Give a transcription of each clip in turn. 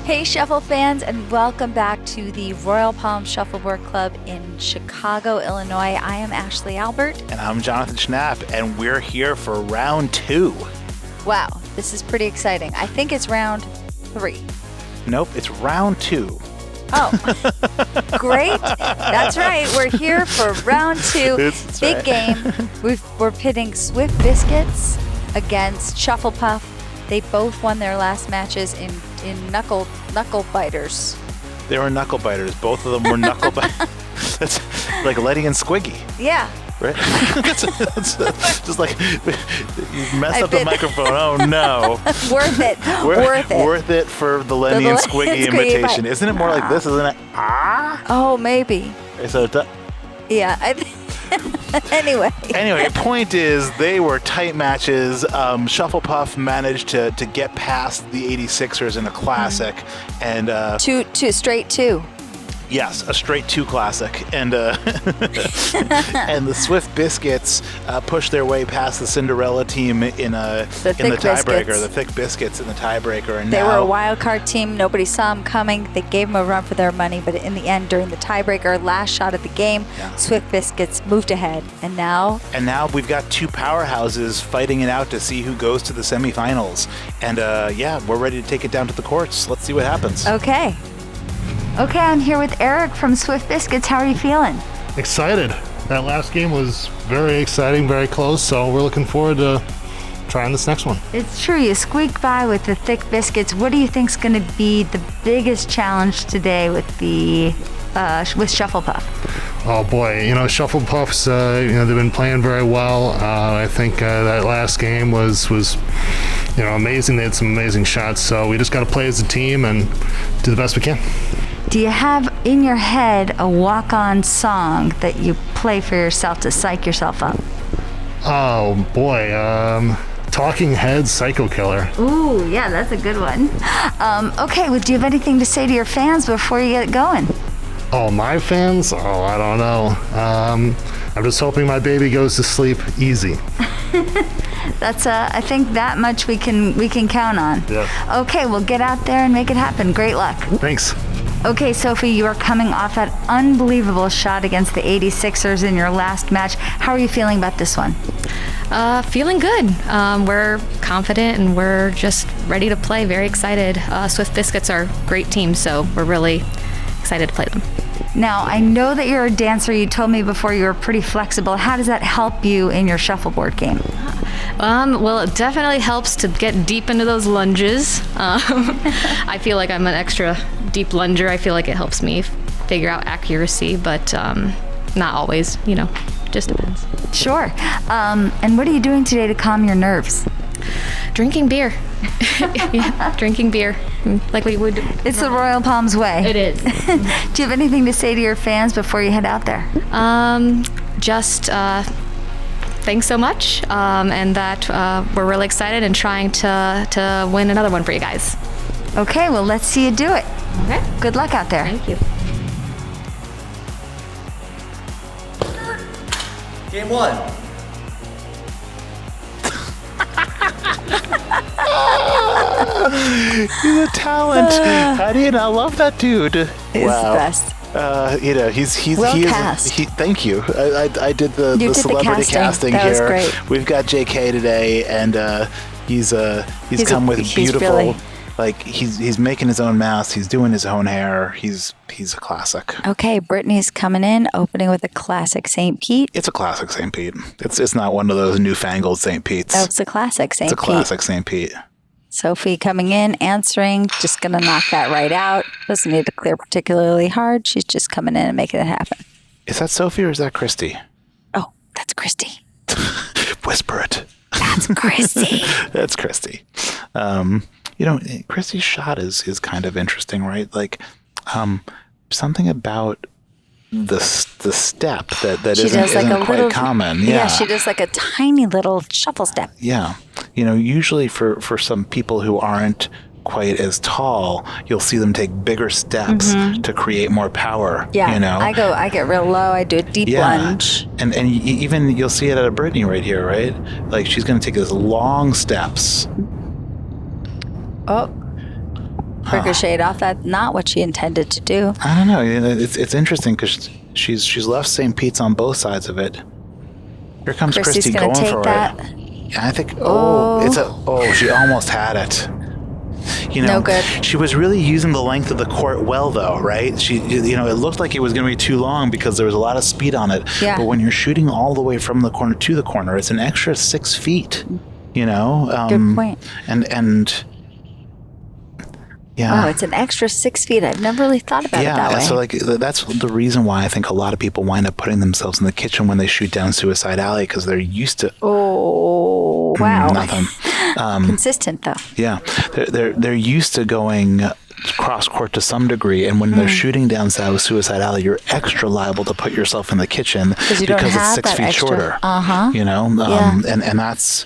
Hey Shuffle fans, and welcome back to the Royal Palm Shuffleboard Club in Chicago, Illinois. I am Ashley Albert. And I'm Jonathan Schnapp, and we're here for round 2. Wow, this is pretty exciting. I think it's round 3. Nope, it's round 2. Oh, great. That's right. We're here for round 2. That's Big right. game. We're pitting Swift Biscuits against Shufflepuff. They both won their last matches in knuckle biters. They were knuckle biters. Both of them were knuckle biters. That's like Letty and Squiggy. Yeah. Right? that's just like you messed up the microphone. Oh no. Worth it. Worth it for the Lenny and Squiggy imitation. Isn't it more like this? Isn't it? Ah. Oh, maybe. So yeah. Anyway, point is they were tight matches. Shufflepuff managed to get past the 86ers in a classic, and straight two. Yes, a straight 2 classic, and and the Swift Biscuits pushed their way past the Cinderella team in the tiebreaker. The Thick Biscuits in the tiebreaker, and they now were a wild card team. Nobody saw them coming. They gave them a run for their money, but in the end, during the tiebreaker, last shot of the game, Swift Biscuits moved ahead, and now we've got 2 powerhouses fighting it out to see who goes to the semifinals, and we're ready to take it down to the courts. Let's see what happens. Okay, I'm here with Eric from Swift Biscuits. How are you feeling? Excited. That last game was very exciting, very close, so we're looking forward to trying this next one. It's true, you squeaked by with the Thick Biscuits. What do you think's going to be the biggest challenge today with with Shufflepuff? Oh boy, Shufflepuff's, they've been playing very well. I think that last game was amazing. They had some amazing shots, so we just got to play as a team and do the best we can. Do you have in your head a walk-on song that you play for yourself to psych yourself up? Oh boy, Talking Heads, Psycho Killer. Ooh, yeah, that's a good one. Okay, well, do you have anything to say to your fans before you get going? Oh, my fans? Oh, I don't know. I'm just hoping my baby goes to sleep easy. That's I think that much we can count on. Yeah. Okay, well, get out there and make it happen. Great luck. Thanks. Okay, Sophie, you are coming off that unbelievable shot against the 86ers in your last match. How are you feeling about this one? Feeling good. We're confident and we're just ready to play. Very excited. Swift Biscuits are a great team, so we're really excited to play them. Now, I know that you're a dancer. You told me before you were pretty flexible. How does that help you in your shuffleboard game? Well, it definitely helps to get deep into those lunges. I feel like I'm an extra deep lunger. I feel like it helps me figure out accuracy, but not always, just depends. Sure. And what are you doing today to calm your nerves? Drinking beer. Yeah, drinking beer, like we would. It's the Royal Palms way. It is. Do you have anything to say to your fans before you head out there? Just thanks so much, and that we're really excited and trying to win another one for you guys. Okay, well, let's see you do it. Okay. Good luck out there. Thank you. Game 1. He's a talent. How do you not love that dude? He's the best. He's Well he cast. is. Thank you. I did the You did the celebrity casting. casting That was here. great. We've got JK today, and he's come with he's beautiful. really- Like he's making his own mask. He's doing his own hair. He's a classic. Okay, Brittany's coming in, opening with a classic St. Pete. It's a classic St. Pete. It's not one of those newfangled St. Pete's. That's a classic St. It's a Pete. classic St. Pete. Sophie coming in, answering, just going to knock that right out. Doesn't need to clear particularly hard. She's just coming in and making it happen. Is that Sophie or is that Christy? Oh, that's Christy. Whisper it. That's Christy. That's Christy. Christy's shot is kind of interesting, right? Like, something about the step that She does like isn't a quite little common. Yeah, she does like a tiny little shuffle step. Yeah. Usually for some people who aren't quite as tall, you'll see them take bigger steps to create more power. Yeah, I get real low. I do a deep lunge. And even you'll see it at a Brittany right here, right? Like she's going to take those long steps. Oh, ricocheted off. That's not what she intended to do. I don't know. It's interesting because she's left St. Pete's on both sides of it. Here comes Christy's Christy gonna going take for that. it. I think. She almost had it. No good. She was really using the length of the court well, though, right? It looked like it was going to be too long because there was a lot of speed on it. Yeah. But when you're shooting all the way from the corner to the corner, it's an extra 6 feet. Good point. And yeah. Wow, it's an extra 6 feet. I've never really thought about it that way. Yeah, so like that's the reason why I think a lot of people wind up putting themselves in the kitchen when they shoot down Suicide Alley because they're used to. Oh, wow. Nothing. Consistent though. Yeah, they're used to going cross court to some degree, and when they're shooting down Suicide Alley, you're extra liable to put yourself in the kitchen because it's 6 feet shorter. And that's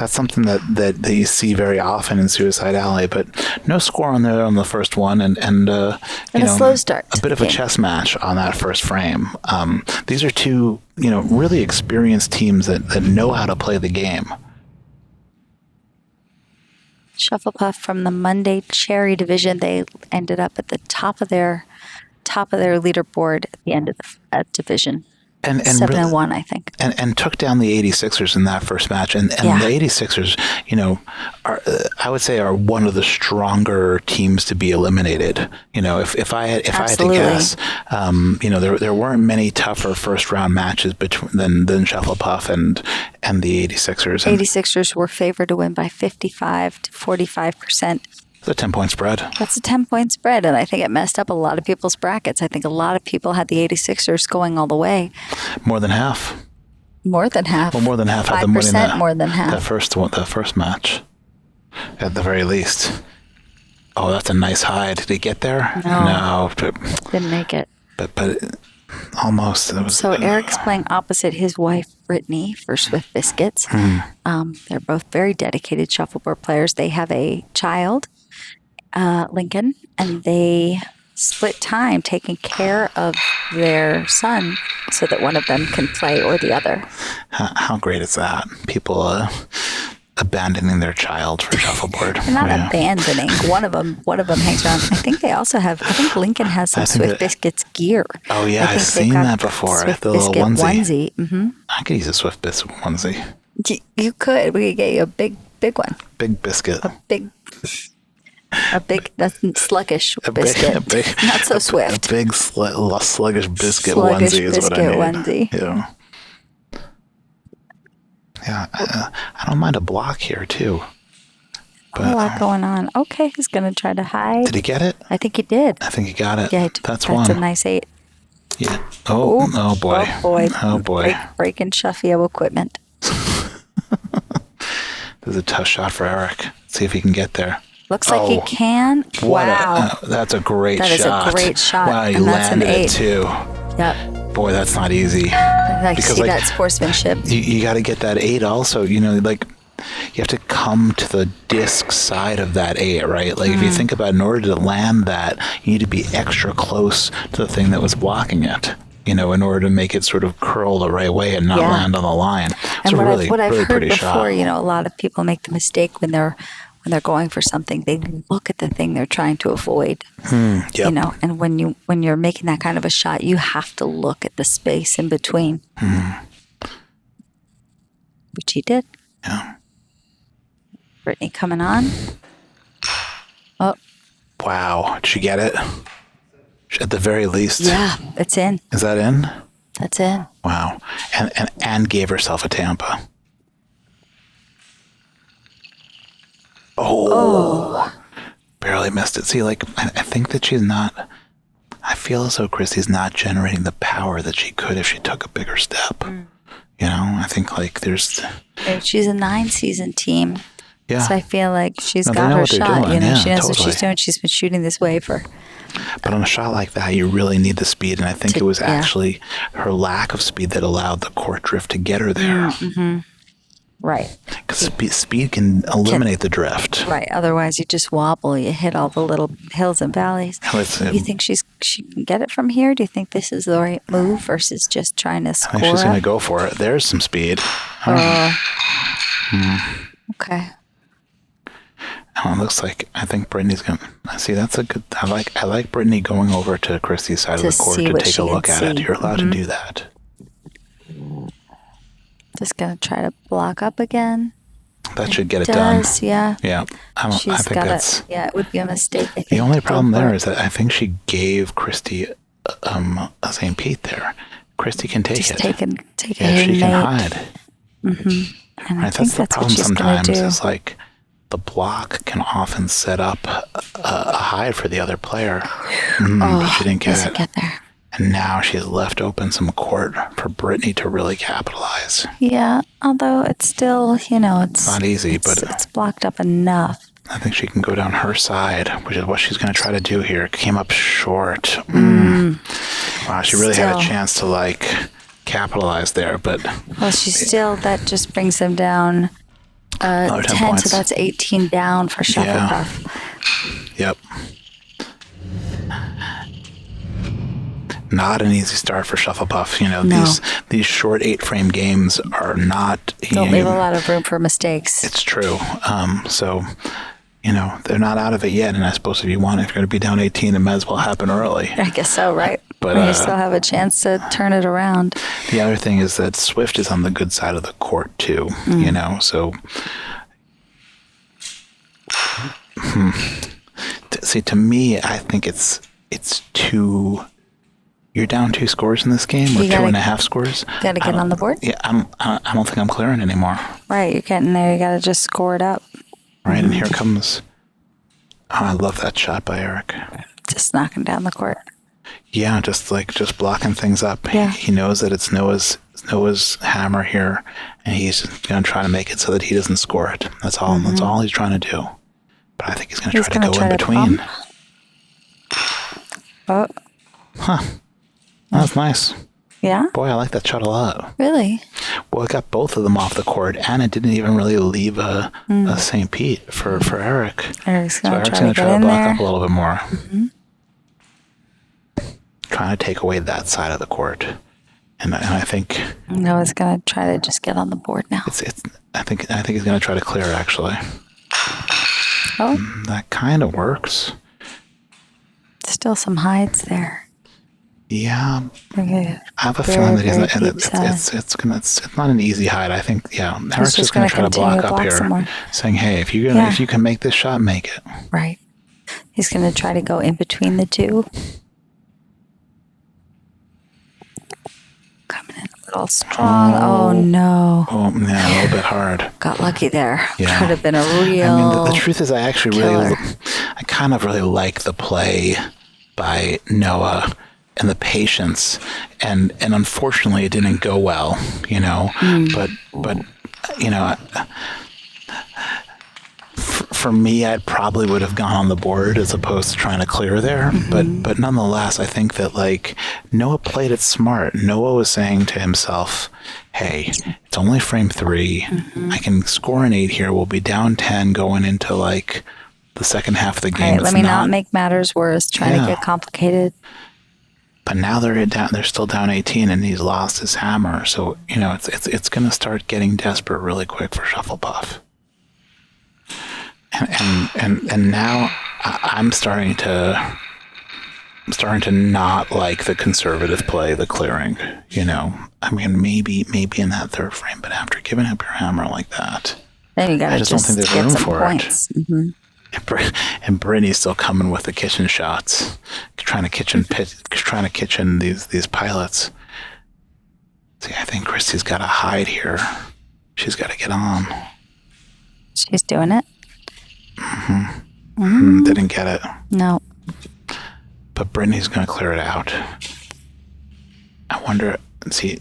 something that you see very often in Suicide Alley, but no score on there on the first one, and a slow start. A bit of a chess match on that first frame. These are two really experienced teams that know how to play the game. Shufflepuff from the Monday Cherry division. They ended up at the top of their leaderboard at the end of the division. And 7-1, I think. And took down the 86ers in that first match. And the 86ers, are I would say are one of the stronger teams to be eliminated. If I had to guess, there weren't many tougher first round matches than Shufflepuff and the 86ers. 86ers were favored to win by 55 to 45%. It's a 10-point spread. That's a 10-point spread, and I think it messed up a lot of people's brackets. I think a lot of people had the 86ers going all the way. More than half. More than half. Well, more than half had them winning 5% more than half. that first match, at the very least. Oh, that's a nice high. Did he get there? No. Didn't make it. But almost. So Eric's playing opposite his wife, Brittany, for Swift Biscuits. They're both very dedicated shuffleboard players. They have a child, Lincoln, and they split time taking care of their son so that one of them can play or the other. How great is that? People abandoning their child for shuffleboard. They're not abandoning. One of them hangs around. I think Lincoln has some Swift Biscuits gear. Oh yeah, I've seen that before. Swift the little Biscuit onesie. Mm-hmm. I could use a Swift Biscuit onesie. You could. We could get you a big one. Big biscuit. A big, that's sluggish biscuit. Not so swift. A big sluggish biscuit onesie is what I need. Yeah. Yeah, I don't mind a block here too. But, a lot going on. Okay, he's going to try to hide. Did he get it? I think he did. I think he got it. Yeah, that's one. That's a nice 8. Yeah. Oh boy. Oh boy. Breaking Shuffio equipment. This is a tough shot for Eric. See if he can get there. Looks like he can. Wow. That's a great shot. That is a great shot. Wow, you landed it too. Yep. Boy, that's not easy. I see that sportsmanship. You got to get that 8 also. You have to come to the disc side of that 8, right? Like if you think about it, in order to land that, you need to be extra close to the thing that was blocking it. In order to make it sort of curl the right way and not land on the line. It's and a really what I've heard pretty before, shot. A lot of people make the mistake when they're when they're going for something, they look at the thing they're trying to avoid. Yep. You know, and when you're making that kind of a shot, you have to look at the space in between. Which he did. Yeah. Brittany coming on. Oh. Wow. Did she get it? At the very least. Yeah, it's in. Is that in? That's in. Wow. And gave herself a Tampa. Oh. Barely missed it. See, like, I think that she's not... I feel as though Christy's not generating the power that she could if she took a bigger step. You know, I think, like, there's... She's a 9-season team. Yeah. So I feel like she's got her shot. You know, yeah, she knows totally. what she's doing. She's been shooting this way for... But on a shot like that, you really need the speed. And I think it was actually her lack of speed that allowed the court drift to get her there. Right. Because speed can eliminate the drift. Right. Otherwise, you just wobble. You hit all the little hills and valleys. Do you think she can get it from here? Do you think this is the right move versus just trying to score? I think she's going to go for it. There's some speed. Okay. Oh, it looks like I think Brittany's going to see. That's a good. I like Brittany going over to Christy's side of the court to take a look at it. You're allowed to do that. Just going to try to block up again. That should get it done. Yeah. Yeah. I think that's... Yeah, it would be a mistake. I think. The only problem there is that I think she gave Christy a St. Pete there. Christy can take it. Take it. Yeah, she can hide. And right, that's the problem sometimes is like the block can often set up a hide for the other player. But she didn't get it. Get there. And now she's left open some court for Brittany to really capitalize. Yeah, although it's still, you know, it's not easy, but it's blocked up enough. I think she can go down her side, which is what she's going to try to do here. Came up short. Wow, she really had a chance to like capitalize there, but well, that just brings them down 10 points. So that's 18 down for Shufflepuff. Yep. Not an easy start for Shufflepuff. You know, these short 8-frame games are not... Don't leave a lot of room for mistakes. It's true. So, you know, they're not out of it yet, and I suppose if you're going to be down 18, it might as well happen early. I guess so, right? But you still have a chance to turn it around. The other thing is that Swift is on the good side of the court, too, you know, so... See, to me, I think it's too... You're down 2 scores in this game, or 2.5 scores. Got to get on the board. Yeah, I don't think I'm clearing anymore. Right, you're getting there. You got to just score it up. Right, and here comes. Oh, I love that shot by Eric. Just knocking down the court. Yeah, just blocking things up. Yeah. He knows that it's Noah's hammer here, and he's going to try to make it so that he doesn't score it. That's all. That's all he's trying to do. But I think he's going to try to go in between. Oh. Huh. That's nice. Yeah? Boy, I like that shot a lot. Really? Well, it got both of them off the court, and it didn't even really leave a St. Pete for Eric. Eric's going to try to block up a little bit more. Trying to take away that side of the court. And I think... Noah's going to try to just get on the board now. I think he's going to try to clear, actually. Oh. That kind of works. Still some hides there. Yeah, I have a feeling that it's not an easy hide. I think Eric's just going to try to block up here, saying, "Hey, if you can make this shot, make it." Right. He's going to try to go in between the two. Coming in a little strong. Oh no. Oh yeah, a little bit hard. Got lucky there. Yeah. Could have been a real. I mean, the truth is, I kind of really like the play by Noah. And the patience, and unfortunately, it didn't go well, you know. But you know, for me, I probably would have gone on the board as opposed to trying to clear there. But nonetheless, I think that like Noah played it smart. Noah was saying to himself, "Hey, it's only frame 3. I can score an 8 here. We'll be down 10 going into like the second half of the game. Right, let me not make matters worse. Trying to get complicated." But now they're still down 18, and he's lost his hammer. So you know it's going to start getting desperate really quick for Shufflepuff. And now I'm starting to not like the conservative play, the clearing. I mean, maybe in that third frame, but after giving up your hammer like that, then you gotta I just don't think there's get room some for points. it. Mm-hmm. And Brittany's still coming with the kitchen shots, trying to kitchen these pilots. See, I think Christy's got to hide here. She's got to get on. She's doing it. Didn't get it. No. But Brittany's going to clear it out. I wonder if she's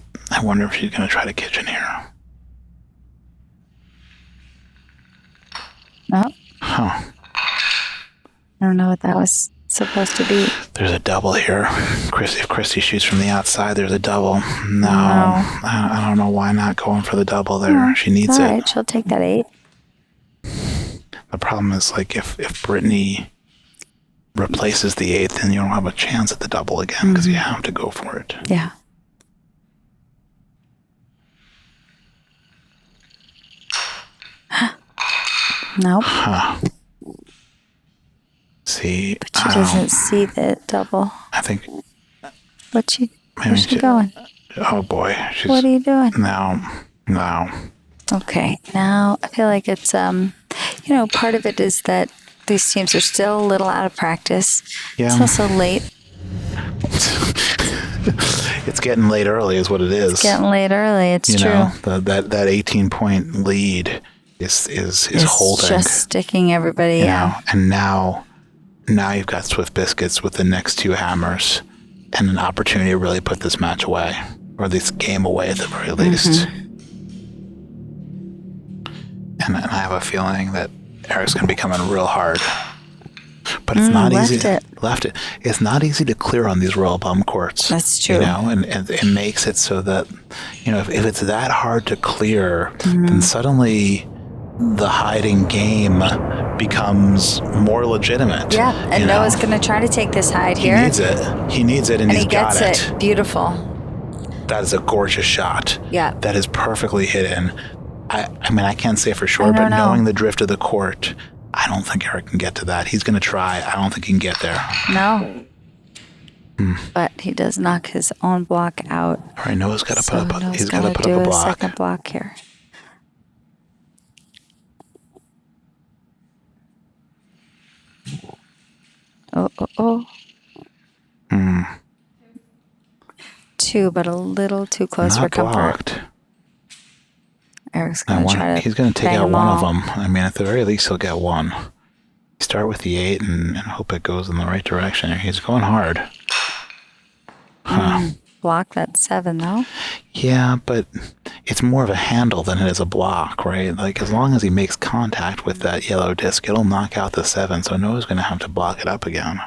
going to try to kitchen here. No. Huh. I don't know what that was supposed to be. There's a double here. If Christy shoots from the outside, there's a double. No. I don't know why not going for the double there. She needs it. All right, she'll take that 8. The problem is, like, if Brittany replaces the 8, then you don't have a chance at the double again because you have to go for it. Yeah. Nope. Huh. See, But she doesn't see the double. I think. Where's she going? Oh boy, What are you doing? No. Okay, now I feel like it's part of it is that these teams are still a little out of practice. Yeah. It's also late. It's getting late early, is what it is. It's getting late early. It's true. That 18-point lead is holding. Just sticking everybody out. And now you've got Swift Biscuits with the next 2 hammers and an opportunity to really put this match away, or this game away at the very least. And I have a feeling that Eric's going to be coming real hard. But it's not easy. Left it. It's not easy to clear on these royal bum courts. That's true. And it makes it so that, if it's that hard to clear, then suddenly the hiding game becomes more legitimate. Yeah, and Noah's going to try to take this hide here. He needs it, and he's got it. And he gets it. Beautiful. That is a gorgeous shot. Yeah. That is perfectly hidden. I mean, I can't say for sure, but knowing the drift of the court, I don't think Eric can get to that. He's going to try. I don't think he can get there. No. But he does knock his own block out. All right, Noah's got to put up. He's got to put do up a block. Second block here. Oh. 2, but a little too close for comfort. Blocked. Eric's going to try to. He's going to take out one of them. I mean, at the very least, he'll get one. Start with the 8 and hope it goes in the right direction. He's going hard. Block that 7, though. Yeah, but it's more of a handle than it is a block, right? Like, as long as he makes contact with that yellow disc, it'll knock out the 7. So Noah's going to have to block it up again.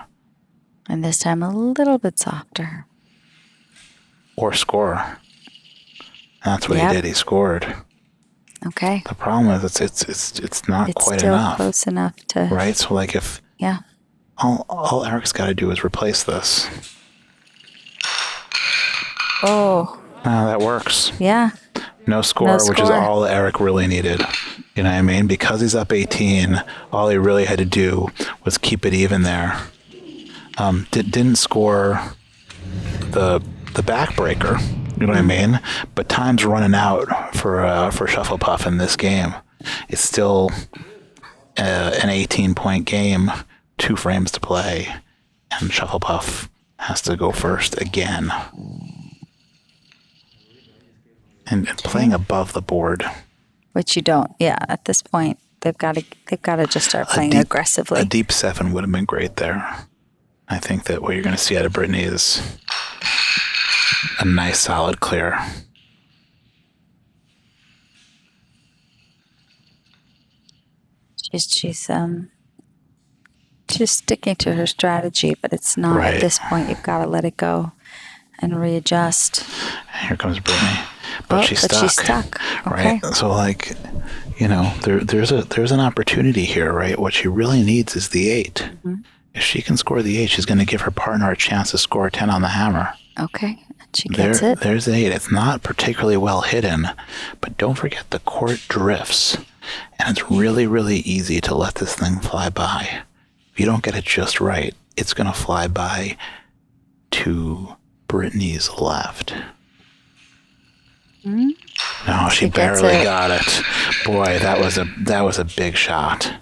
And this time a little bit softer. Or score. That's what he did. He scored. Okay. The problem is it's not quite enough. It's still close enough to. Right? So, like, if all Eric's got to do is replace this. Oh. That works. Yeah. No score, which is all Eric really needed. You know what I mean? Because he's up 18, all he really had to do was keep it even there. Didn't score the backbreaker. You know what I mean? But time's running out for Shufflepuff in this game. It's still an 18-point game, 2 frames to play, and Shufflepuff has to go first again. And playing above the board. Which you don't. Yeah, at this point, they've got to just start playing aggressively. A deep 7 would have been great there. I think that what you're going to see out of Brittany is a nice solid clear. She's sticking to her strategy, but it's not at this point. You've got to let it go and readjust. Here comes Brittany, but she's stuck. Okay. Right. So, like, there's an opportunity here, right? What she really needs is the 8. Mm-hmm. If she can score the 8, she's going to give her partner a chance to score 10 on the hammer. Okay. She gets it. There's the 8. It's not particularly well hidden, but don't forget the court drifts. And it's really, really easy to let this thing fly by. If you don't get it just right, it's going to fly by to Brittany's left. No, she barely got it. Boy, that was a big shot.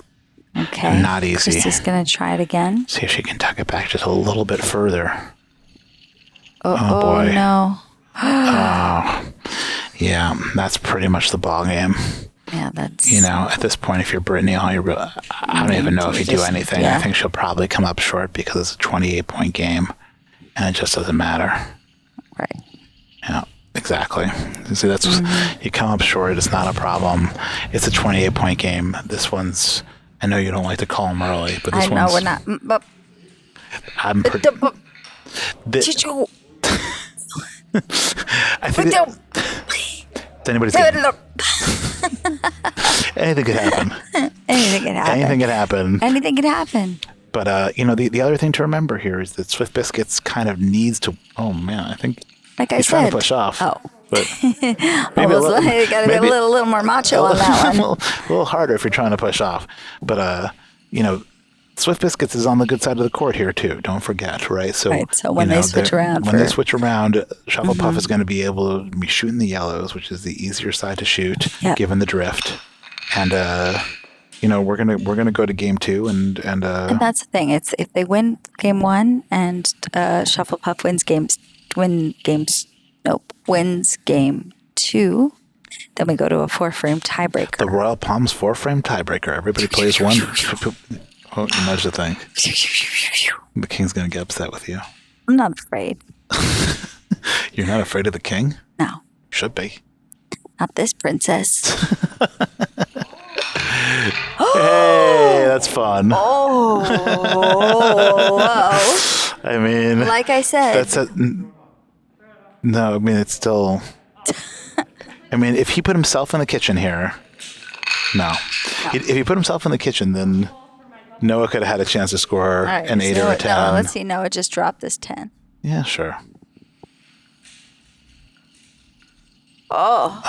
Okay. Not easy. Christy's going to try it again. See if she can tuck it back just a little bit further. Oh boy. No. Yeah, that's pretty much the ball game. Yeah, that's... At this point, if you're Brittany, I don't even know if you do anything. Yeah. I think she'll probably come up short because it's a 28-point game, and it just doesn't matter. Right. Yeah, exactly. See, that's you come up short. It's not a problem. It's a 28-point game. This one's... I know you don't like to call them early, but this one's... I know, we're not... I'm pretty... I think... Anybody see? Anything could happen. Anything could happen. But the other thing to remember here is that Swift Biscuits kind of needs to. Oh man, I think he's trying to push off. Oh, but maybe got to be a little more macho on that one. A little harder if you're trying to push off. But Swift Biscuits is on the good side of the court here too. Don't forget, right? So when they switch around, Shufflepuff is going to be able to be shooting the yellows, which is the easier side to shoot, given the drift. And we're gonna go to game 2, and that's the thing. It's if they win game 1 and Shufflepuff wins game 2. Then we go to a 4-frame tiebreaker. The Royal Palms 4-frame tiebreaker. Everybody plays one. Oh, you nudge the thing. The king's going to get upset with you. I'm not afraid. You're not afraid of the king? No. Should be. Not this princess. Hey, that's fun. Oh. Whoa. I mean... Like I said. No, I mean, it's still... I mean, if he put himself in the kitchen here... No. If he put himself in the kitchen, then... Noah could have had a chance to score an 8 or a 10. No, let's see. Noah just dropped this 10. Yeah, sure. Oh.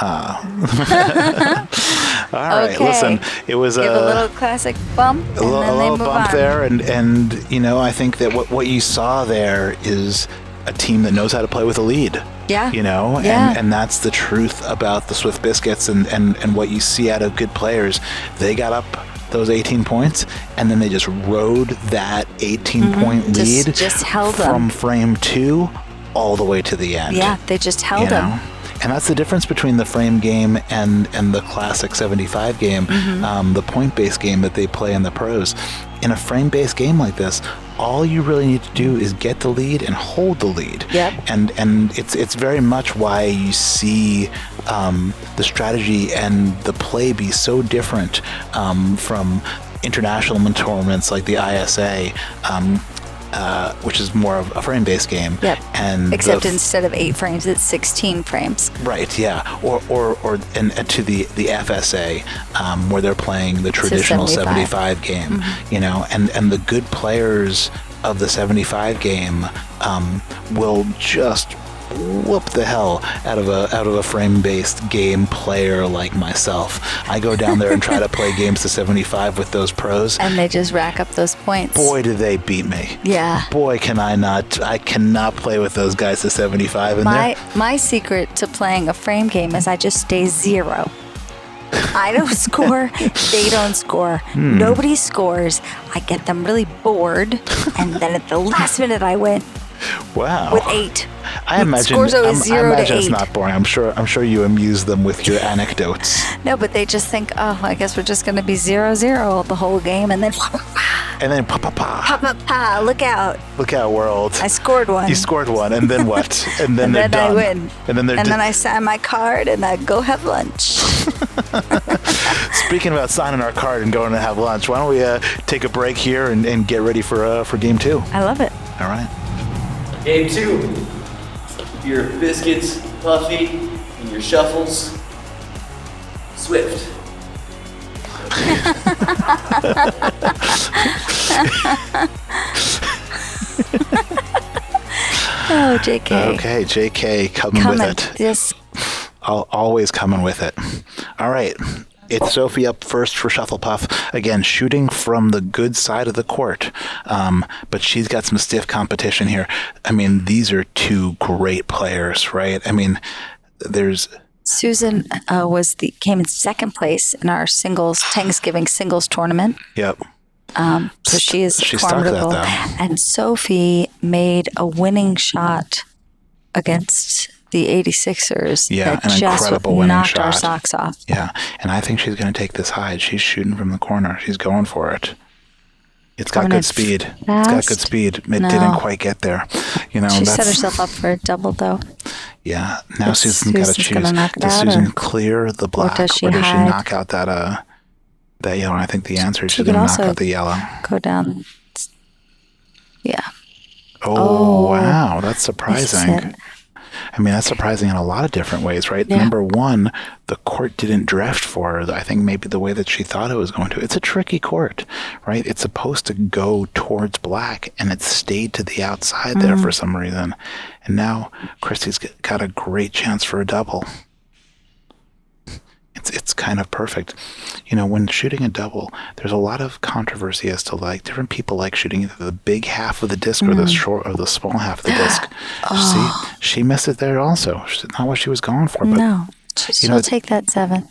All right. Listen, it was Give a little classic bump, a little bump there, and I think that what you saw there is a team that knows how to play with a lead. Yeah. And that's the truth about the Swift Biscuits and what you see out of good players. They got up those 18 points, and then they just rode that 18-point lead just held from frame 2 all the way to the end. Yeah, they just held them. And that's the difference between the frame game and the classic 75 game, the point-based game that they play in the pros. In a frame-based game like this, all you really need to do is get the lead and hold the lead. Yep. And it's very much why you see the strategy and the play be so different from international tournaments like the ISA, which is more of a frame-based game. Yep. And except instead of 8 frames, it's 16 frames. Right. Yeah. Or to the FSA, where they're playing the traditional 75 game. And the good players of the 75 game will just whoop the hell out of a frame-based game player like myself. I go down there and try to play games to 75 with those pros, and they just rack up those points. Boy, do they beat me! Yeah. Boy, I cannot play with those guys to 75. My secret to playing a frame game is I just stay 0. I don't score. They don't score. Nobody scores. I get them really bored, and then at the last minute I win. Wow. With 8. I imagine it's not boring. I'm sure you amuse them with your anecdotes. No, but they just think, oh, I guess we're just going to be 0-0 the whole game, and then pa, look out. Look out, world. I scored one. You scored one, and then what? And then they're done. I win. And then I sign my card and I go have lunch. Speaking about signing our card and going to have lunch, why don't we take a break here and get ready for game 2? I love it. All right. Game 2. Your Biscuits, Puffy, and your Shuffles, Swift. Oh, JK. Okay, JK, coming with it. Yes. Always coming with it. All right. It's Sophie up first for Shufflepuff. Again, shooting from the good side of the court. But she's got some stiff competition here. I mean, these are two great players, right? I mean, there's... Susan came in second place in our Thanksgiving singles tournament. Yep. So she is Stuck formidable. that, and Sophie made a winning shot against the 86ers. Yeah, that an just incredible winning knocked shot. our socks off. Yeah, and I think she's going to take this hide. She's shooting from the corner. She's going for it. It's got good speed. It's got good speed. It didn't quite get there. She set herself up for a double, though. Yeah. Now Susan's got to choose. Does Susan clear the black, or does she knock out that yellow? I think the answer is she's going to knock out the yellow. Go down. Yeah. Oh, wow. That's surprising. I mean, that's surprising in a lot of different ways, right? Yeah. Number one, the court didn't drift for her. I think maybe the way that she thought it was going to. It's a tricky court, right? It's supposed to go towards black, and it stayed to the outside there for some reason. And now Christy's got a great chance for a double. It's kind of perfect. When shooting a double, there's a lot of controversy as to different people like shooting either the big half of the disc or the short or the small half of the disc. See, she missed it there also. It's not what she was going for. But, no, she'll take that 7.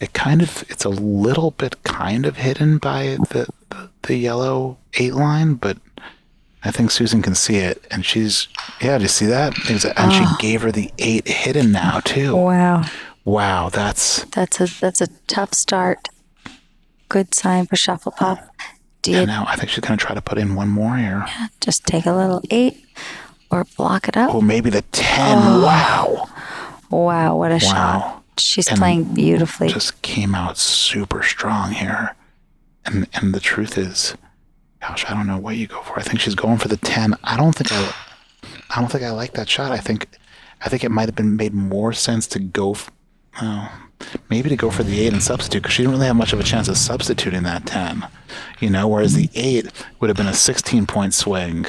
It's a little bit kind of hidden by the yellow 8 line, but I think Susan can see it, and do you see that? And she gave her the 8 hidden now too. Wow, that's a tough start. Good sign for Shufflepuff. Now I think she's going to try to put in one more here. Yeah, just take a little 8 or block it up. Oh, maybe the 10. Wow, what a shot. She's playing beautifully. Just came out super strong here. And the truth is, gosh, I don't know what you go for. I think she's going for the 10. I don't think I like that shot. I think it might have been made more sense to go maybe to go for the 8 and substitute, because she didn't really have much of a chance of substituting that 10, whereas the 8 would have been a 16-point swing.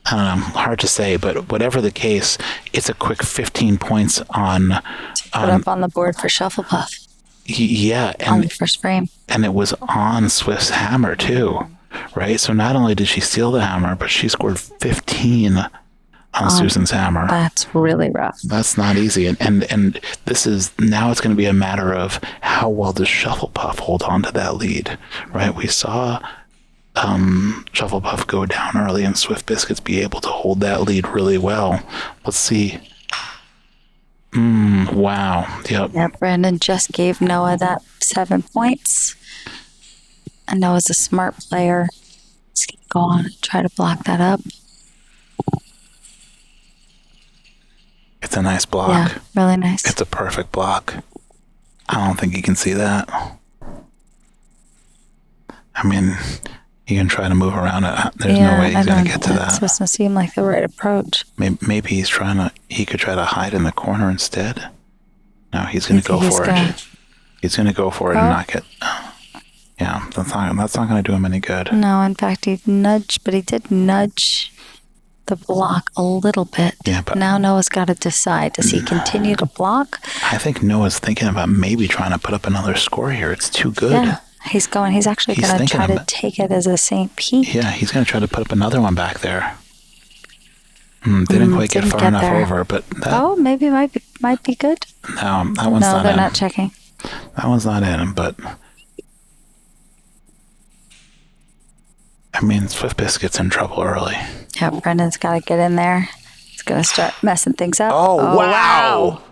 Hard to say, but whatever the case, it's a quick 15 points put up on the board for Shufflepuff. Yeah. On the first frame. And it was on Swift's hammer too, right? So not only did she steal the hammer, but she scored 15 on Susan's hammer. That's really rough. That's not easy. And this is, now it's going to be a matter of how well does Shufflepuff hold on to that lead, right? We saw Shufflepuff go down early and Swift Biscuits be able to hold that lead really well. Let's see. Wow. Yep. Yeah, Brandon just gave Noah that 7 points. And Noah's a smart player. He's going to go on and try to block that up. It's a nice block. Yeah, really nice. It's a perfect block. I don't think you can see that. I mean, you can try to move around it. There's no way he's going to get to that. It doesn't seem like the right approach. Maybe he could try to hide in the corner instead. No, he's going to go for it. He's going to go for it and not get... Yeah, that's not going to do him any good. No, in fact, he did nudge the block a little bit. Yeah, but now Noah's got to decide. Does he continue to block? I think Noah's thinking about maybe trying to put up another score here. It's too good. Yeah, he's actually going to try to take it as a St. Pete. Yeah, he's going to try to put up another one back there. Didn't quite get far enough over, but maybe it might be good. No, that one's not in. No, they're not checking. That one's not in, but I mean, Swift Biscuit's in trouble early. Yeah, Brendan's got to get in there. He's going to start messing things up. Oh, wow.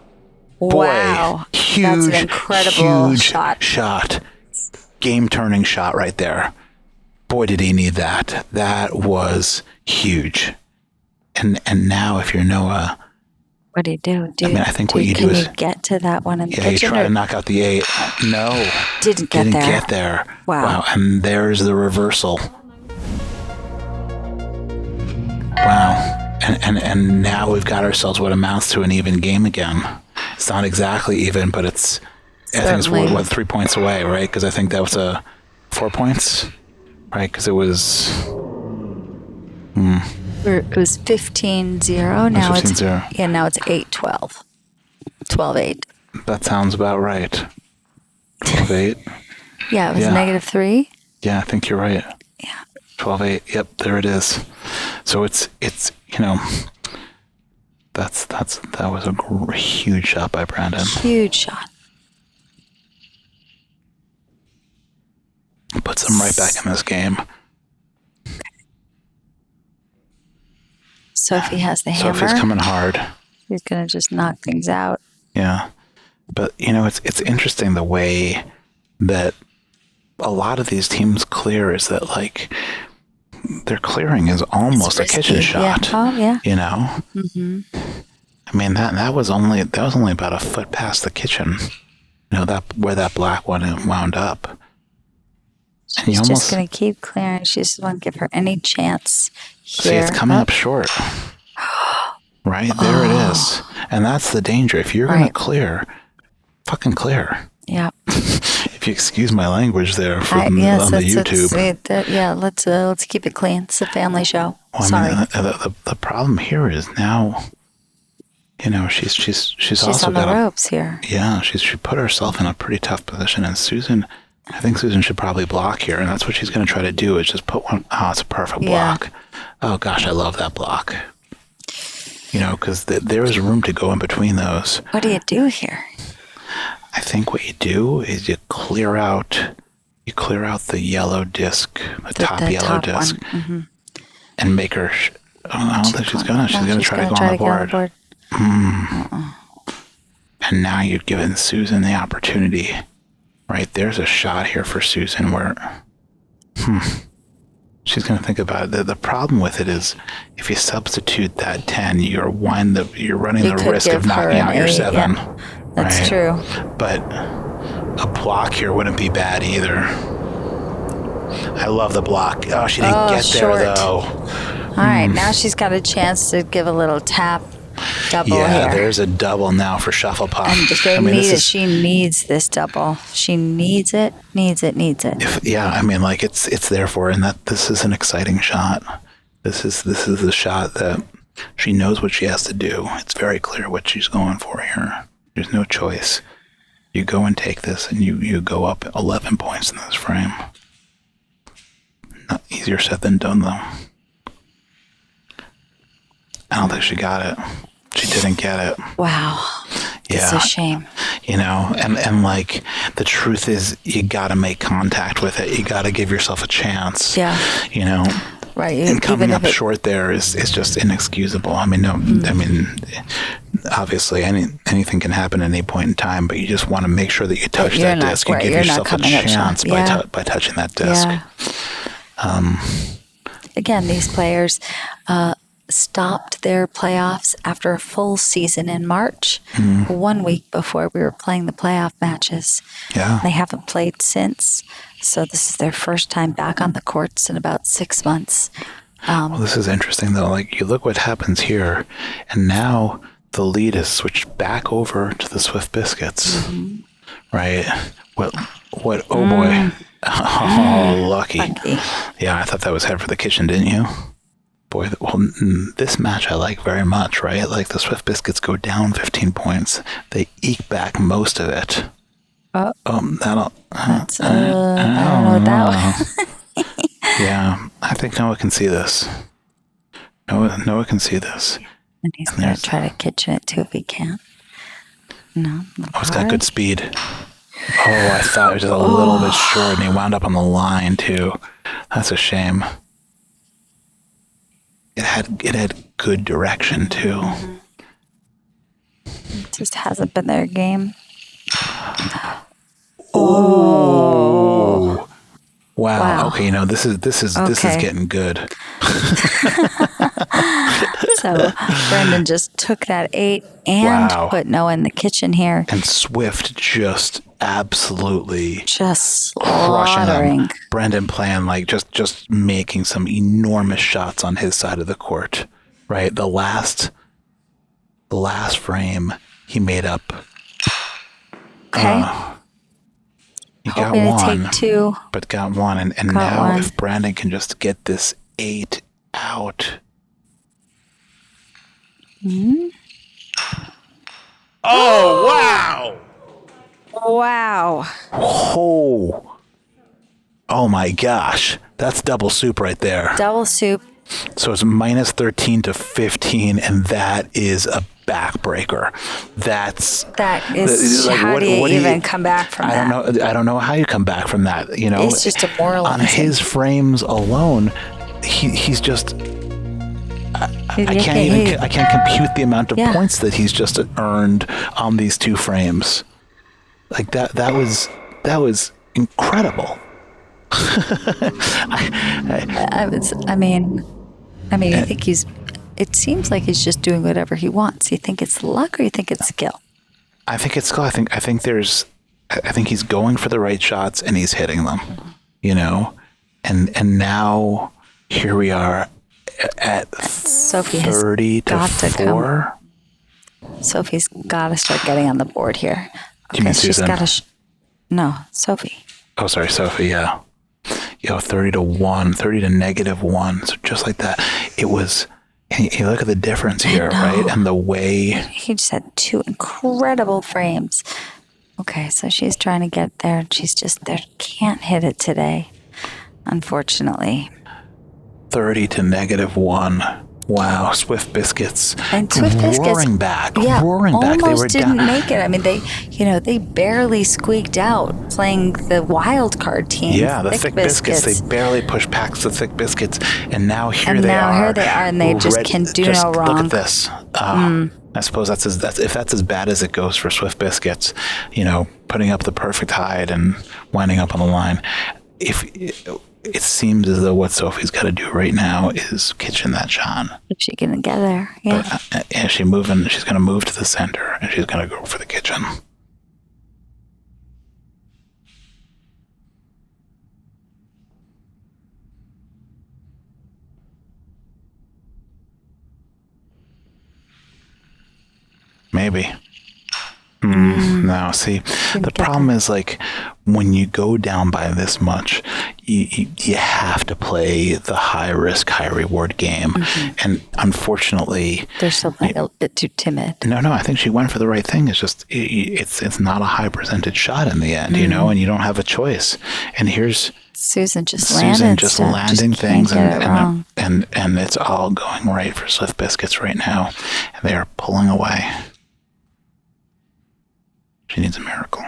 Boy, wow. Huge, that's an incredible shot. Game-turning shot right there. Boy, did he need that. That was huge. And now if you're Noah... What do you do? I think what you do is... Can you get to that one in the kitchen? Yeah, you try to knock out the 8. No. Didn't get there. Wow. And there's the reversal. Wow. And now we've got ourselves what amounts to an even game again. It's not exactly even, but it's... Certainly. I think it's 3 points away, right? Because I think that was 4 points, right? Because it was... It was 15-0. Now it's 15-0. Yeah, now it's 8-12. 12-8. That sounds about right. 12-8. Yeah, it was -3. Yeah, I think you're right. Yeah. 12-8. Yep, there it is. So it's that was a huge shot by Brandon. Huge shot. Puts him right back in this game. Sophie has the hammer. Sophie's coming hard. He's going to just knock things out. Yeah. But, it's interesting the way that a lot of these teams clear is that, like, their clearing is almost a kitchen shot. Yeah. Oh, yeah. Mm-hmm. I mean, that was only about a foot past the kitchen, that where that black one wound up. And She's just going to keep clearing. She just won't give her any chance here. See, it's coming up short. Right? There it is. And that's the danger. If you're going to clear, fucking clear. Yeah. If you excuse my language there on the YouTube. Let's keep it clean. It's a family show. Well, Sorry. I mean, the problem here is now, she's also on the got ropes here. Yeah, she put herself in a pretty tough position, and I think Susan should probably block here, and that's what she's going to try to do, is just put one. Oh, it's a perfect block. Oh, gosh, I love that block. Because there is room to go in between those. What do you do here? I think what you do is you clear out the yellow disc, the top yellow disc, and make her. I don't think she's gonna. She's gonna try to go on the board. And now you've given Susan the opportunity. Right, there's a shot here for Susan where, she's going to think about it. The problem with it is, if you substitute that 10, you're running the risk of knocking out your 7. Yeah. That's true. But a block here wouldn't be bad either. I love the block. Oh, she didn't get short. there though. All right, now she's got a chance to give a little tap. Double here. There's a double now for Shufflepuff. And she needs this double. She needs it. It's there for her, and that this is an exciting shot. This is the shot that she knows what she has to do. It's very clear what she's going for here. There's no choice. You go and take this, and you go up 11 points in this frame. Not easier said than done, though. I don't think she got it. She didn't get it. Wow. It's a shame. And like, the truth is, you got to make contact with it. You got to give yourself a chance. Yeah. Right. And coming up short there is just inexcusable. I mean, obviously anything can happen at any point in time, but you just want to make sure that you touch that disc. You give yourself a chance by touching that disc. Yeah. Again, these players stopped their playoffs after a full season in March, 1 week before we were playing the playoff matches. Yeah. They haven't played since, so this is their first time back on the courts in about 6 months. Well, this is interesting, though. Like, you look what happens here, and now the lead is switched back over to the Swift Biscuits, right? What? Oh, boy. Oh, lucky. Yeah, I thought that was head for the kitchen, didn't you? Boy, this match I like very much, right? Like, the Swift Biscuits go down 15 points. They eke back most of it. I don't know what that was. Yeah, I think Noah can see this. Noah can see this. And he's going to try to kitchen it too if he can. No. It's got good speed. I thought it was just a little bit short, and he wound up on the line too. That's a shame. It had good direction too. It just hasn't been their game. Oh. Wow. Okay, this is getting good. So Brendan just took that 8 and put Noah in the kitchen here. And Swift just absolutely slaughtering them. Brendan playing like just making some enormous shots on his side of the court. Right? The last frame he made up. Okay. He got one, take 2. but got one, and now if Brandon can just get this 8 out. Oh, wow! Wow. Oh my gosh. That's double soup right there. Double soup. So it's minus 13 to 15, and that is a backbreaker. That is like, how do you even come back from that? I don't know how you come back from that. You know, it's just demoralizing. On his frames alone, he's just. I can't compute the amount of points that he's just earned on these two frames. Like that was incredible. I think it seems like he's just doing whatever he wants. You think it's luck or you think it's skill? I think it's skill. I think he's going for the right shots and he's hitting them, you know, and now here we are at Sophie 30 to 4. Sophie's got to start getting on the board here. Do you mean Susan? No, Sophie. Oh, sorry, Sophie. Yeah. 30 to 1, 30 to -1. So just like that, it was. And you look at the difference here, right? And the way he just had two incredible frames. Okay, so she's trying to get there. She's just there. Can't hit it today, unfortunately. 30 to -1. Wow, Swift Biscuits. And Swift Biscuits roaring back. They were didn't down. make it. I mean, they barely squeaked out playing the wild card team. Yeah, the Thick Biscuits. They barely pushed past the Thick Biscuits, and now here they are, and they just can do no wrong. Look at this. I suppose that's as bad as it goes for Swift Biscuits. You know, putting up the perfect hide and winding up on the line. It seems as though what Sophie's got to do right now is kitchen that shot. Is she going to get there? Yeah. She's going to move to the center, and she's going to go for the kitchen. Maybe. No, see, the problem is like when you go down by this much, you have to play the high risk, high reward game. And unfortunately, they're still a little bit too timid. No, I think she went for the right thing. It's just, it's not a high percentage shot in the end, you know, and you don't have a choice. And here's Susan just landing things and it's all going right for Swift Biscuits right now. And they are pulling away. She needs a miracle.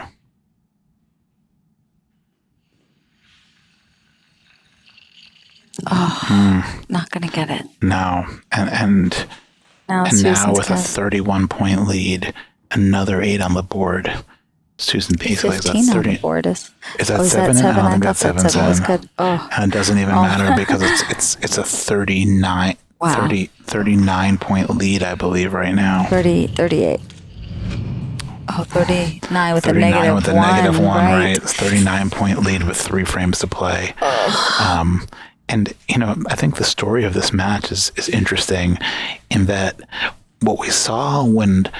Not going to get it. No. And now with a 31-point lead, another 8 on the board. Susan basically is 15 on the board. Is that 7? I think that's 7. Was good. Oh. And it doesn't even matter because it's a 39-point lead, I believe, right now. 38. Oh, 39 with a -1, right? It's 39-point lead with 3 frames to play. And, you know, I think the story of this match is interesting in that what we saw when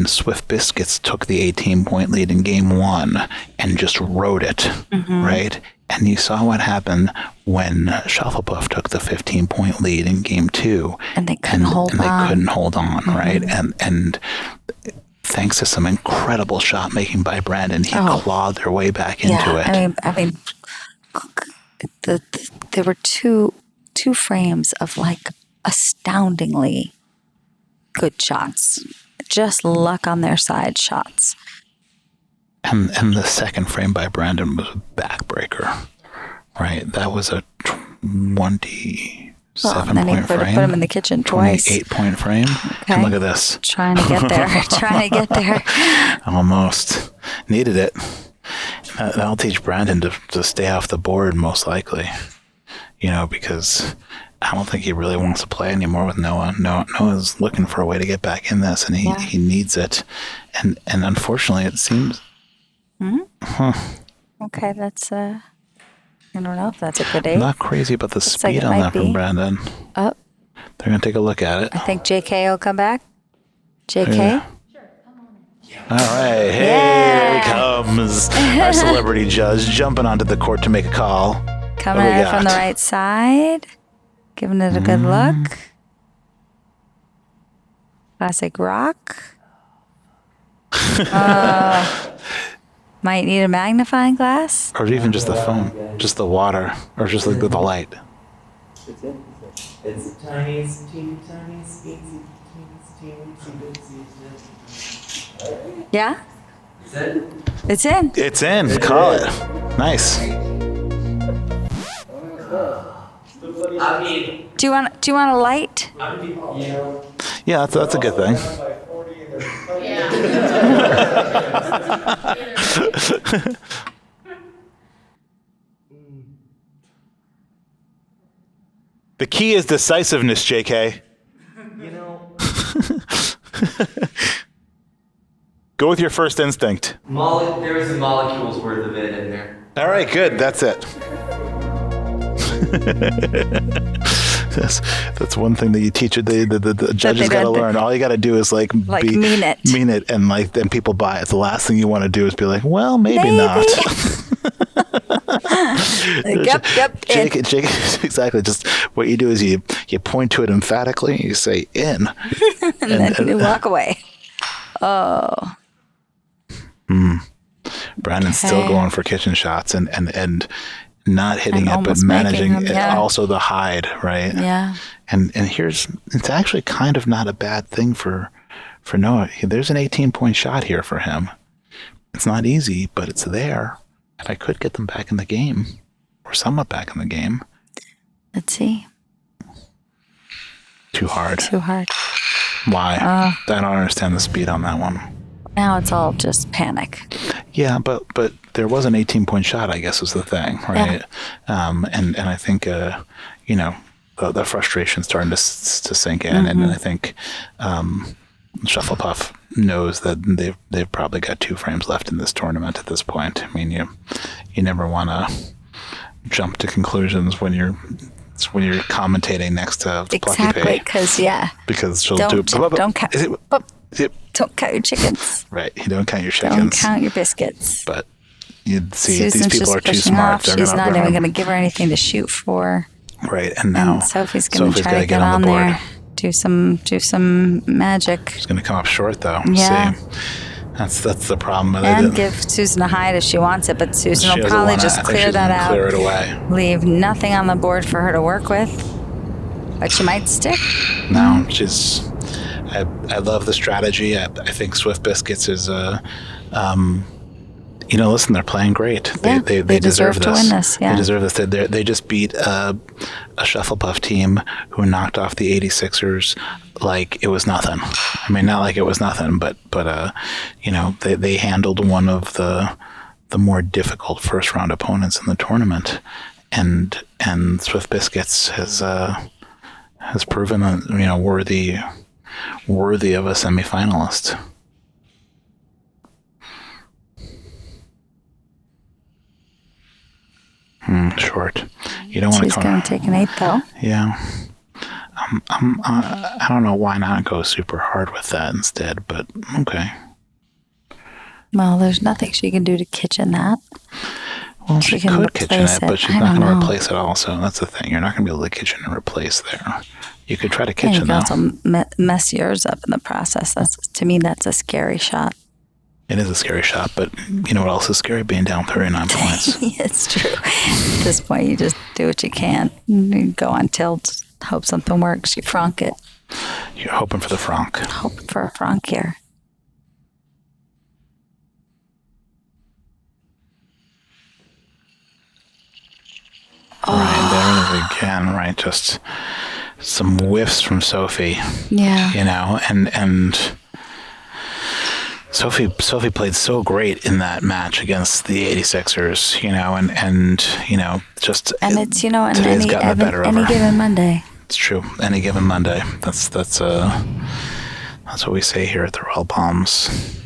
Swift Biscuits took the 18-point lead in game 1 and just rode it, right? And you saw what happened when Shufflepuff took the 15-point lead in game 2. And they couldn't hold on. They couldn't hold on, right? And thanks to some incredible shot making by Brandon, he clawed their way back into it. I mean, there were two frames of like astoundingly good shots, just luck on their side shots. And the second frame by Brandon was a backbreaker, right? That was a 27-point frame. Put him in the kitchen twice. 28-point frame. Okay. And look at this. Trying to get there. Almost. Needed it. That'll teach Brandon to stay off the board, most likely. You know, because I don't think he really wants to play anymore with Noah. Noah's looking for a way to get back in this, and he needs it. And unfortunately, it seems... Okay, that's... I don't know if that's a good 8. I'm not crazy about the speed on that from Brandon. Oh. They're going to take a look at it. I think JK will come back. JK? Yeah. All right. Hey, here he comes. Our celebrity judge jumping onto the court to make a call. Coming at it from the right side. Giving it a good look. Classic rock. Might need a magnifying glass. Or even just the phone, just the water, or just like the light. It's it. It's tiny, it's teeny, tiny, it's teeny, teeny. Yeah? Is it? It's in. It's in. Call it. Nice. I mean, Do you want a light? Yeah, that's a good thing. The key is decisiveness, JK. Go with your first instinct. there was a molecule's worth of it in there. All right, good. That's it. That's one thing that you teach it. The judges got to learn. All you got to do is mean it, and then people buy it. The last thing you want to do is be like, well, maybe not. Yep. Jake, exactly. Just what you do is you point to it emphatically. You say in, and then you walk away. Oh. Brandon's still going for kitchen shots and not hitting it, but managing them, yeah. Also the hide, right? Yeah. And it's actually kind of not a bad thing for Noah. There's an 18-point shot here for him. It's not easy, but it's there. And I could get them back in the game, or somewhat back in the game. Let's see. Too hard. Why? I don't understand the speed on that one. Now it's all just panic. Yeah, but there was an 18-point shot, I guess, was the thing, right? Yeah. And I think the frustration's starting to sink in, and I think Shufflepuff knows that they've probably got 2 frames left in this tournament at this point. I mean, you never want to jump to conclusions when you're commentating next to the Plucky Pig. Because she'll don't count your chickens. Right, you don't count your chickens. Don't count your biscuits. But you'd see Susan's these people just are too pushing smart. off. She's not even going to give her anything to shoot for. Right, and now Sophie's going to try to get on the board. There, do some magic. She's going to come up short though. Yeah. See, that's the problem. And give Susan a hide if she wants it, but Susan will probably just clear that out. Clear it away. Leave nothing on the board for her to work with. But she might stick. No, she's. I love the strategy. I think Swift Biscuits is listen, they're playing great. Yeah, they deserve to win this. Yeah. They deserve this. They just beat a Shufflepuff team who knocked off the 86ers like it was nothing. I mean, not like it was nothing, but they handled one of the more difficult first round opponents in the tournament, and Swift Biscuits has proven worthy of a semifinalist. Short. You don't want to. She's going to take an 8 though. Yeah. I don't know why not go super hard with that instead, but okay. Well, there's nothing she can do to kitchen that. Well, she could kitchen it, but she's not going to replace it also. That's the thing. You're not going to be able to kitchen and replace there. You could try to kitchen though. You can also mess yours up in the process. To me, that's a scary shot. It is a scary shot, but you know what else is scary? Being down 39 points. It's true. At this point, you just do what you can. You go on tilt, hope something works. You frank it. You're hoping for the frank. Hoping for a frank here. Right, there it is again, right? Just some whiffs from Sophie. Yeah. And Sophie played so great in that match against the 86ers, and just and it's today's gotten the better of her. Any given Monday. It's true. Any given Monday. That's what we say here at the Royal Palms.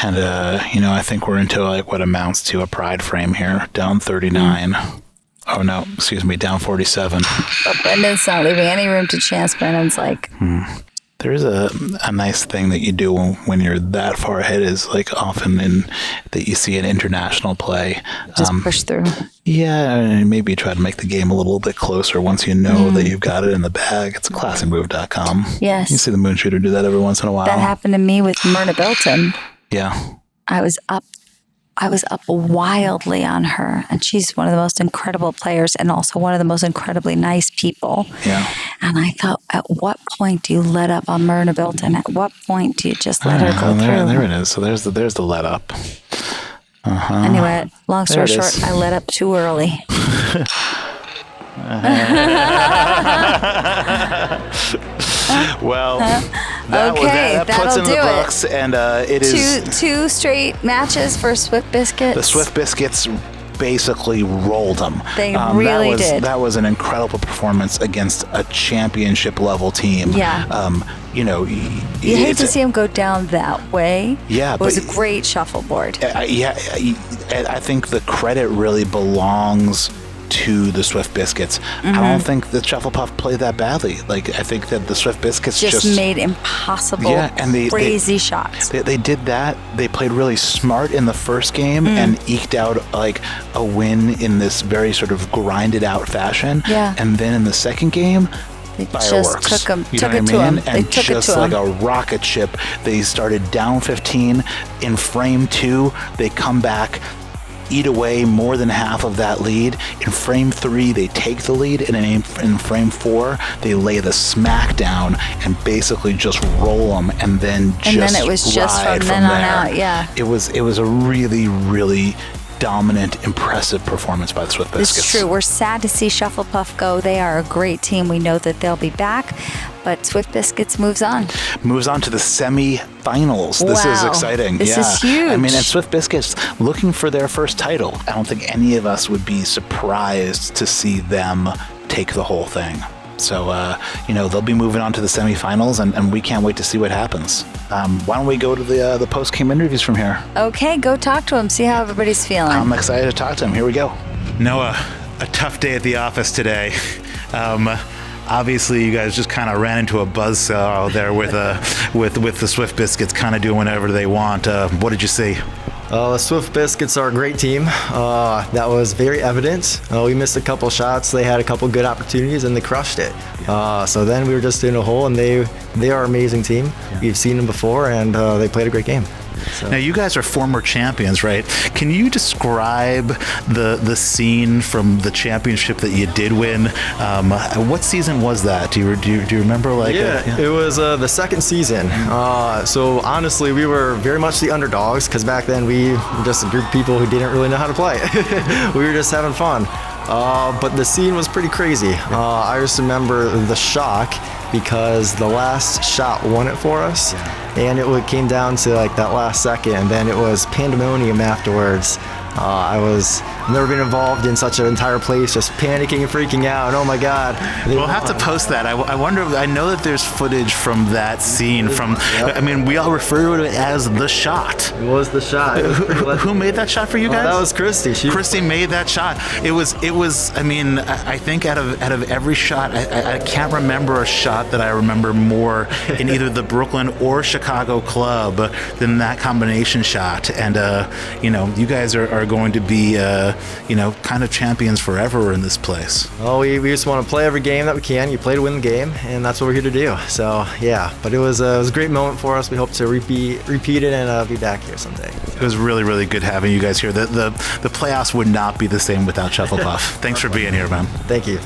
And I think we're into what amounts to a pride frame here, down 39. Oh no, excuse me, down 47. But Brendan's not leaving any room to chance. Brendan's like. There is a nice thing that you do when you're that far ahead is often that you see an international play. Just push through. Yeah, and maybe try to make the game a little bit closer once you know that you've got it in the bag. It's classymove.com. Yes. You see the Moonshooter do that every once in a while. That happened to me with Myrna Belton. Yeah. I was up wildly on her, and she's one of the most incredible players and also one of the most incredibly nice people. Yeah. And I thought, at what point do you let up on Myrna Bilton? At what point do you just let her go through? There it is. So there's the let up. Anyway, long story short, I let up too early. Well, that puts in the books, and it is two straight matches for Swift Biscuits. The Swift Biscuits basically rolled them. They really did. That was an incredible performance against a championship level team. Yeah. You hate to see them go down that way. Yeah, it was a great shuffleboard. I think the credit really belongs to the Swift Biscuits. I don't think the Shufflepuff played that badly. Like, I think that the Swift Biscuits just made impossible, crazy shots. They did that. They played really smart in the first game and eked out like a win in this very sort of grinded out fashion. Yeah. And then in the second game, they fireworks. Just took you know it what to I mean? them. And just like a rocket ship, they started down 15. In frame 2, they come back, eat away more than half of that lead. In frame 3, they take the lead, and in frame 4, they lay the smack down and basically just roll them, and then it was just from then on out. Yeah, it was a really, really dominant, impressive performance by the Swift Biscuits. It's true. We're sad to see Shufflepuff go. They are a great team. We know that they'll be back, but Swift Biscuits moves on to the semi-finals. This is exciting. This is huge. I mean, and Swift Biscuits looking for their first title. I don't think any of us would be surprised to see them take the whole thing. So, they'll be moving on to the semifinals, and we can't wait to see what happens. Why don't we go to the post-game interviews from here? Okay, go talk to them. See how everybody's feeling. I'm excited to talk to them. Here we go. Noah, a tough day at the office today. Obviously, you guys just kind of ran into a buzzsaw there with the Swift Biscuits kind of doing whatever they want. What did you see? The Swift Biscuits are a great team. That was very evident. We missed a couple shots. They had a couple good opportunities, and they crushed it. So then we were just in a hole, and they are an amazing team. Yeah. We've seen them before, and they played a great game. So. Now, you guys are former champions, right? Can you describe the scene from the championship that you did win? What season was that? Do you remember? It was the second season. So honestly, we were very much the underdogs, because back then we were just a group of people who didn't really know how to play. We were just having fun. But the scene was pretty crazy. I just remember the shock, because the last shot won it for us, and it came down to like that last second, and then it was pandemonium afterwards. I've never been involved in such an entire place, just panicking and freaking out, and oh my God. We'll have to post that. I wonder, I know that there's footage from that scene I mean, we all refer to it as the shot. It was the shot. Who made that shot for you guys? That was Christy. Christy made that shot. It was, I mean, I think out of every shot, I can't remember a shot that I remember more in either the Brooklyn or Chicago club than that combination shot. And, you guys are going to be, kind of champions forever in this place. Well, we just want to play every game that we can. You play to win the game, and that's what we're here to do. So, yeah, but it was a great moment for us. We hope to repeat it and be back here someday. It was really, really good having you guys here. The playoffs would not be the same without Shufflepuff. Thanks for being here, man. Thank you.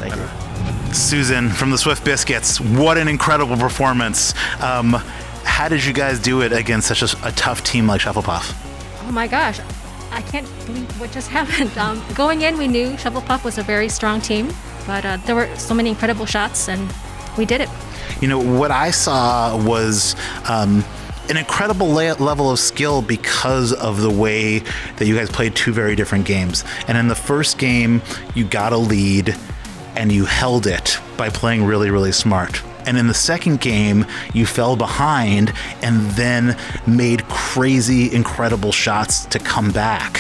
Susan from the Swift Biscuits, what an incredible performance. How did you guys do it against such a tough team like Shufflepuff? Oh my gosh, I can't believe what just happened. Going in, we knew Shufflepuff was a very strong team, but there were so many incredible shots, and we did it. What I saw was an incredible level of skill because of the way that you guys played two very different games. And in the first game, you got a lead, and you held it by playing really, really smart. And in the second game, you fell behind and then made crazy, incredible shots to come back.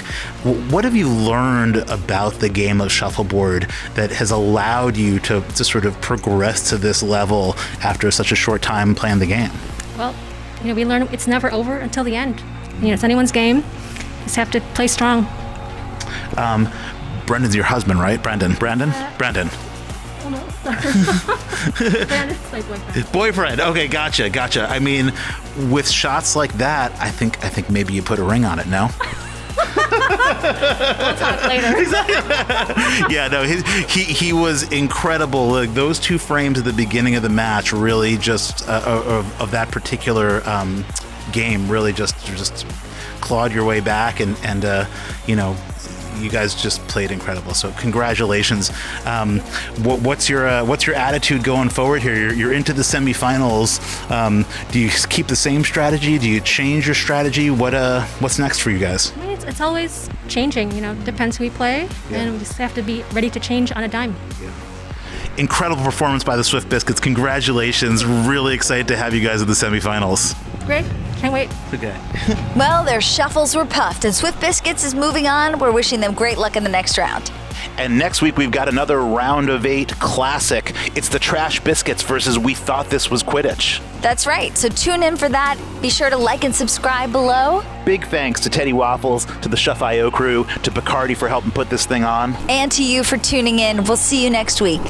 What have you learned about the game of Shuffleboard that has allowed you to sort of progress to this level after such a short time playing the game? Well, we learned it's never over until the end. It's anyone's game. You just have to play strong. Brendan's your husband, right? Brandon. Boyfriend. Okay, gotcha. I mean, with shots like that, I think maybe you put a ring on it. No. We'll talk later. Yeah, no, he was incredible. Like, those 2 frames at the beginning of the match really just of that particular game really just clawed your way back, and you know, you guys just played incredible. So congratulations. What's your attitude going forward here? You're into the semifinals. Do you keep the same strategy? Do you change your strategy? What's next for you guys? I mean, it's always changing, you know, depends who we play, and we just have to be ready to change on a dime. Incredible performance by the Swift Biscuits. Congratulations. Really excited to have you guys in the semifinals. Great. Can't wait. Okay. Well, their shuffles were puffed, and Swift Biscuits is moving on. We're wishing them great luck in the next round. And next week, we've got another round of 8 classic. It's the Trash Biscuits versus We Thought This Was Quidditch. That's right. So tune in for that. Be sure to like and subscribe below. Big thanks to Teddy Waffles, to the Shuff.io crew, to Bacardi for helping put this thing on. And to you for tuning in. We'll see you next week.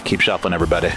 Keep shuffling, everybody.